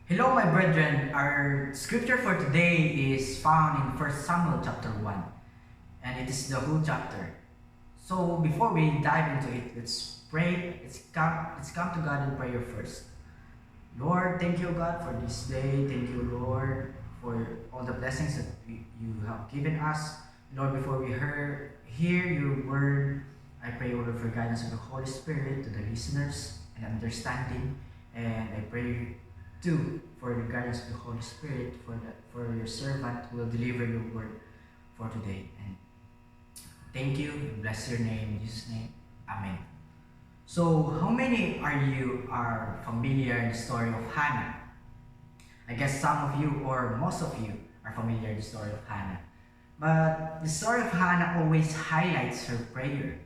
Hello, my brethren. Our scripture for today is found in First Samuel chapter 1, and it is the whole chapter. So, before we dive into it, let's pray. Let's come to God in prayer first. Lord, thank you, God, for this day. Thank you, Lord, for all the blessings that you have given us. Lord, before we hear your word, I pray, Lord, for guidance of the Holy Spirit to the listeners and understanding. And I pray too for the guidance of the Holy Spirit for your servant who will deliver your word for today. And thank you. Bless your name in Jesus' name. Amen. So, how many are familiar in the story of Hannah? I guess some of you or most of you are familiar with the story of Hannah. But the story of Hannah always highlights her prayer.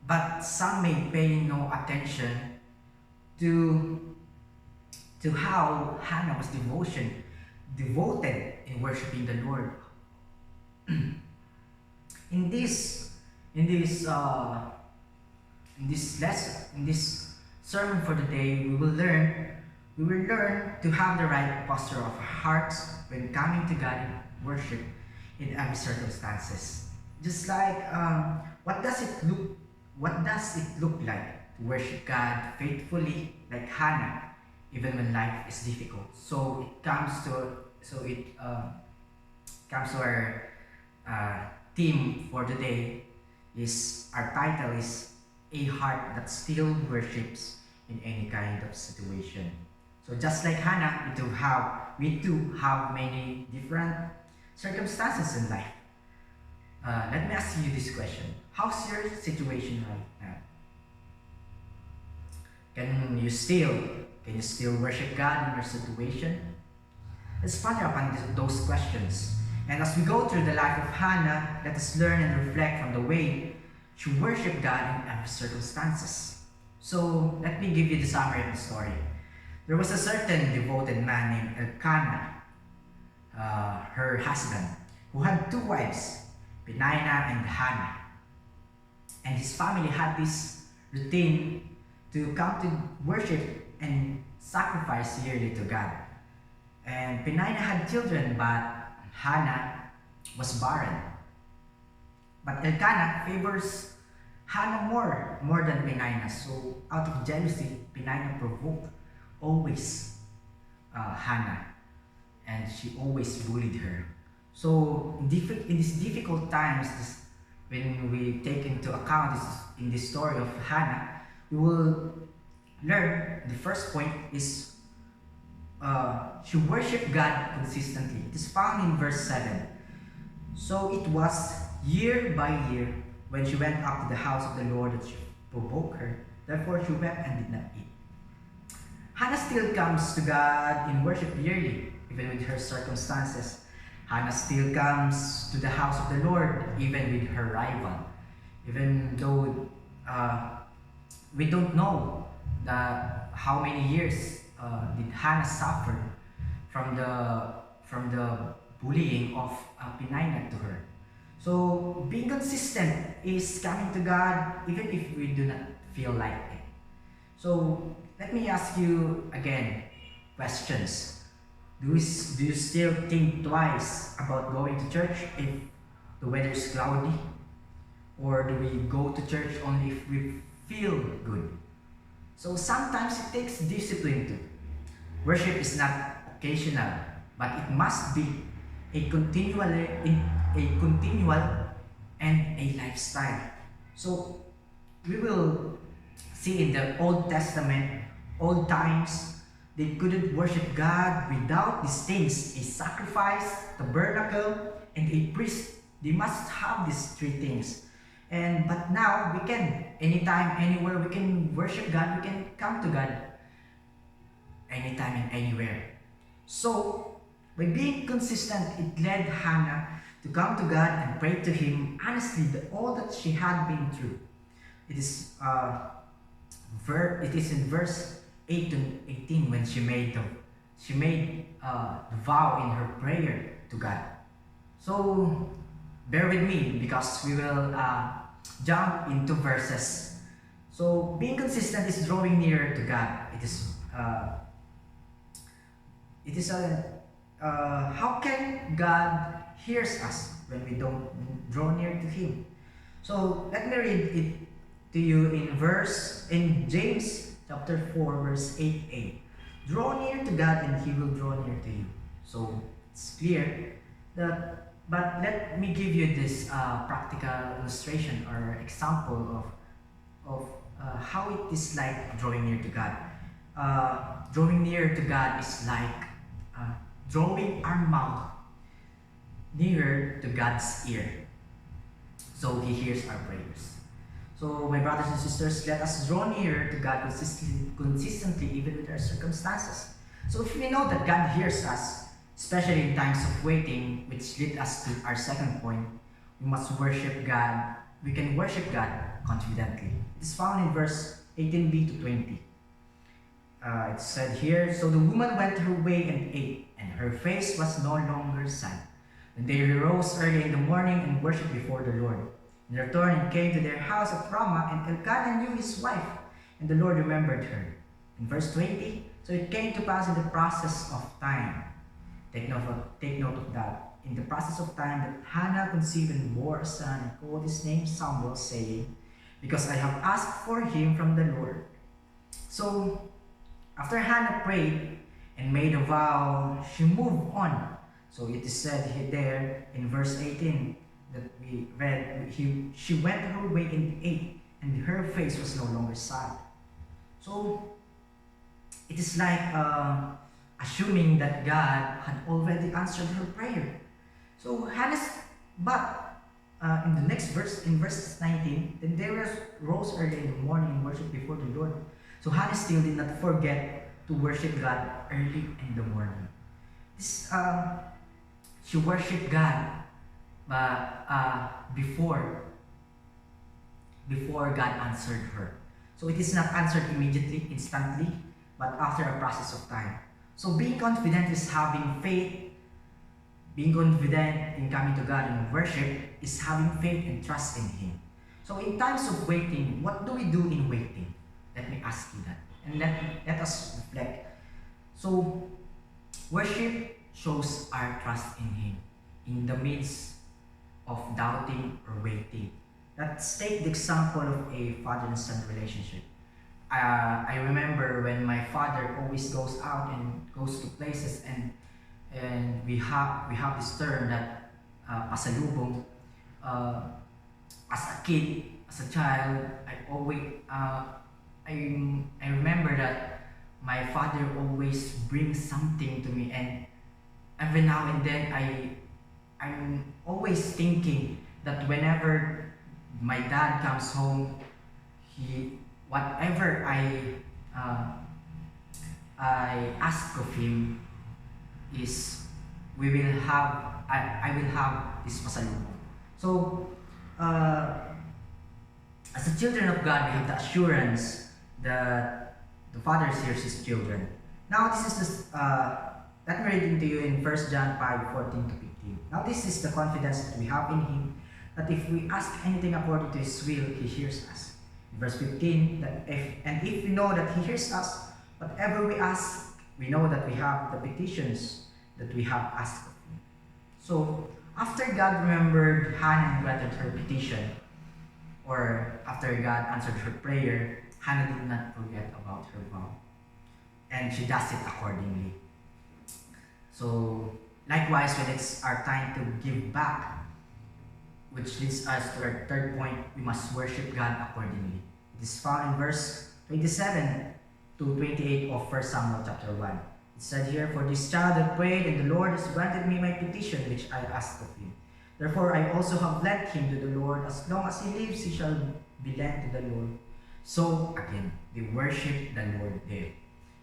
But some may pay no attention to how Hannah was devoted in worshiping the Lord. in this in this uh, in this lesson, in this sermon for the day, we will learn to have the right posture of our hearts when coming to God in worship in every circumstances. Just like what does it look like to worship God faithfully like Hannah even when life is difficult. So it comes to our theme for today. Is our title is a heart that still worships in any kind of situation. So just like Hannah, we too have many different circumstances in life. Let me ask you this question: how's your situation right now? Can you still can you still worship God in your situation? Let's ponder upon those questions. And as we go through the life of Hannah, let us learn and reflect from the way she worshiped God in every circumstances. So let me give you the summary of the story. There was a certain devoted man named Elkanah, her husband, who had two wives, Penina and Hannah. And his family had this routine to come to worship and sacrifice yearly to God. And Penina had children, but Hannah was barren. But Elkanah favors Hannah more than Penina. So out of jealousy, Penina provoked always Hannah, and she always bullied her. So in these difficult times, when we take into account in this story of Hannah, we will learn the first point is she worshiped God consistently. It is found in verse 7. So it was year by year when she went up to the house of the Lord that she provoked her. Therefore she wept and did not eat. Hannah still comes to God in worship yearly, even with her circumstances. Hannah still comes to the house of the Lord, even with her rival. Even though we don't know how many years did Hannah suffer from the bullying of Penina to her. So being consistent is coming to God even if we do not feel like it. So let me ask you again questions. Do you still think twice about going to church if the weather is cloudy? Or do we go to church only if we feel good? So sometimes it takes discipline too. Worship is not occasional, but it must be a continual and a lifestyle. So we will see in the Old Testament, old times, they couldn't worship God without these things: a sacrifice, tabernacle, and a priest. They must have these three things. But now we can, anytime, anywhere, we can worship God. We can come to God anytime and anywhere. So by being consistent, it led Hannah to come to God and pray to Him honestly all that she had been through. It is it is in verse 8 to 18 when she made the vow in her prayer to God. So bear with me because we will jump into verses. So being consistent is drawing nearer to God. It is it is how can God hears us when we don't draw near to Him? So let me read it to you in James chapter 4 verse 8a. Draw near to God and He will draw near to you. So it's clear that, but let me give you this practical illustration or example of how it is like drawing near to God. Drawing near to God is like drawing our mouth nearer to God's ear, so He hears our prayers. So, my brothers and sisters, let us draw nearer to God consistently, even with our circumstances. So, if we know that God hears us, especially in times of waiting, which lead us to our second point, we must worship God. We can worship God confidently. It is found in verse 18b to 20. It said here, so the woman went her way and ate, and her face was no longer sad. And they arose early in the morning and worshipped before the Lord. In return, and came to their house at Ramah, and Elkanah knew his wife, and the Lord remembered her. In verse 20, so it came to pass in the process of time. Take note of that. In the process of time, that Hannah conceived and bore a son, and called his name Samuel, saying, because I have asked for him from the Lord. So, after Hannah prayed and made a vow, she moved on. So it is said there in verse 18 that we read, she went her way and ate, and her face was no longer sad. So it is like assuming that God had already answered her prayer. So but in the next verse, in verse 19, then they rose early in the morning and worshipped before the Lord. So Hannah still did not forget to worship God early in the morning. She worshipped God before God answered her. So it is not answered immediately, instantly, but after a process of time. So being confident is having faith. Being confident in coming to God in worship is having faith and trust in Him. So in times of waiting, what do we do in waiting? Let me ask you that. And let us reflect. So, worship shows our trust in Him in the midst of doubting or waiting. Let's take the example of a father and son relationship. I remember when my father always goes out and goes to places, and we have this term that pasalubong. As a kid, as a child, I remember that my father always brings something to me, and every now and then I'm always thinking that whenever my dad comes home, whatever I ask of him is I will have this pasalubong. So as the children of God, we have the assurance that the Father hears His children. Now this is let me read to you in 1 John 5:14 to 15. Now this is the confidence that we have in Him, that if we ask anything according to His will, He hears us. In verse 15, that if we know that He hears us, whatever we ask, we know that we have the petitions that we have asked of Him. So after God remembered Hannah and granted her petition, or after God answered her prayer, Hannah did not forget about her vow, and she does it accordingly. So, likewise, when it's our time to give back, which leads us to our third point, we must worship God accordingly. It is found in verse 27 to 28 of 1 Samuel chapter 1. It said here, for this child I prayed, and the Lord has granted me my petition which I asked of Him. Therefore I also have lent him to the Lord. As long as he lives, he shall be lent to the Lord. So again, they worship the Lord there.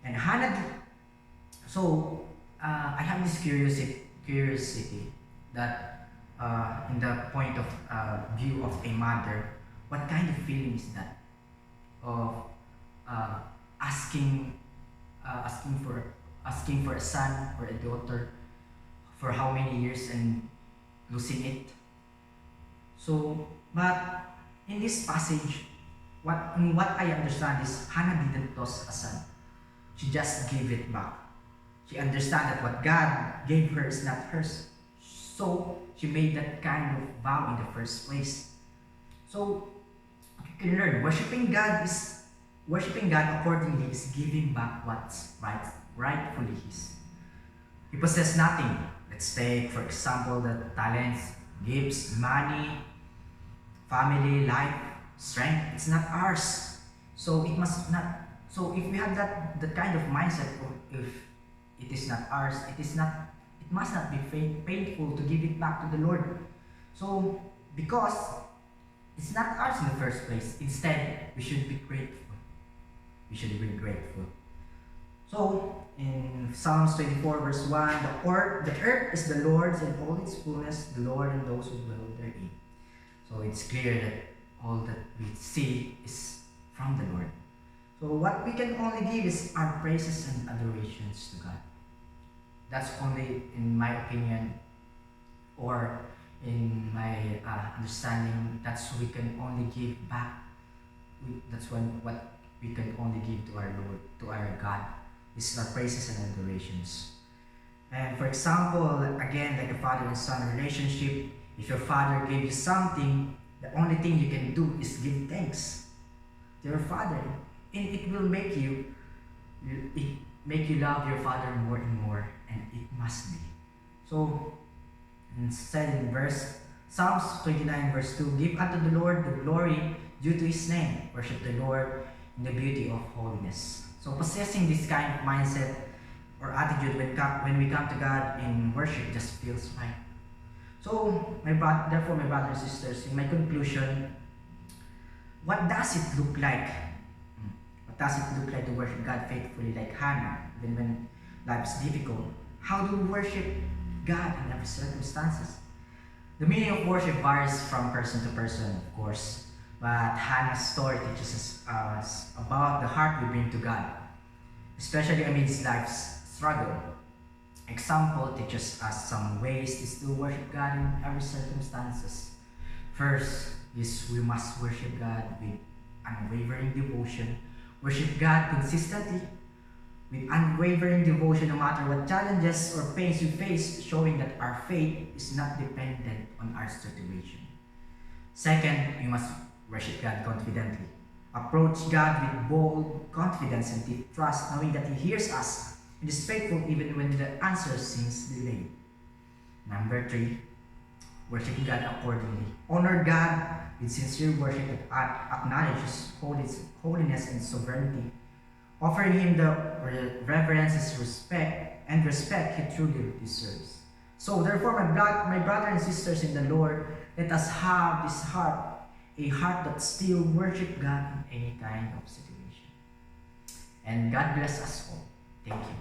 And Hannah, I have this curiosity that in the point of view of a mother, what kind of feeling is that of asking for a son or a daughter for how many years and losing it? So, but in this passage, what I understand is Hannah didn't lose a son. She just gave it back. She understands that what God gave her is not hers. So she made that kind of vow in the first place. So you can learn worshiping God accordingly is giving back what's rightfully his. We possess nothing. Let's take, for example, the talents, gifts, money, family, life, strength. It's not ours. So it must not. So if we have that kind of mindset, if it is not ours, it must not be painful to give it back to the Lord. So because it's not ours in the first place, instead we should be grateful. We should be grateful. So in Psalms 24 verse 1, the earth is the Lord's and all its fullness, the Lord and those who dwell therein. So it's clear that all that we see is from the Lord. So what we can only give is our praises and adorations to God. That's only, in my opinion, or in my understanding, that's we can only give back. What we can only give to our Lord, to our God, is our praises and adorations. And for example, again, like a father and son relationship, if your father gave you something, the only thing you can do is give thanks to your father, and it will make you love your father more and more, and it must be. So, instead in Psalms 29 verse 2, give unto the Lord the glory due to his name. Worship the Lord in the beauty of holiness. So possessing this kind of mindset or attitude when we come to God in worship just feels right. So, therefore, my brothers and sisters, in my conclusion, what does it look like? What does it look like to worship God faithfully like Hannah, even when life is difficult? How do we worship God in every circumstances? The meaning of worship varies from person to person, of course, but Hannah's story teaches us about the heart we bring to God, especially amidst life's struggle. Example teaches us some ways to still worship God in every circumstances. First is we must worship God with unwavering devotion. Worship God consistently with unwavering devotion no matter what challenges or pains we face, showing that our faith is not dependent on our situation. Second, we must worship God confidently. Approach God with bold confidence and deep trust, knowing that He hears us and is faithful even when the answer seems delayed. Number 3, worshiping God accordingly. Honor God with sincere worship that acknowledges holiness and sovereignty, offering Him the reverence and respect He truly deserves. So therefore, my brothers and sisters in the Lord, let us have this heart, a heart that still worship God in any kind of situation. And God bless us all. Thank you.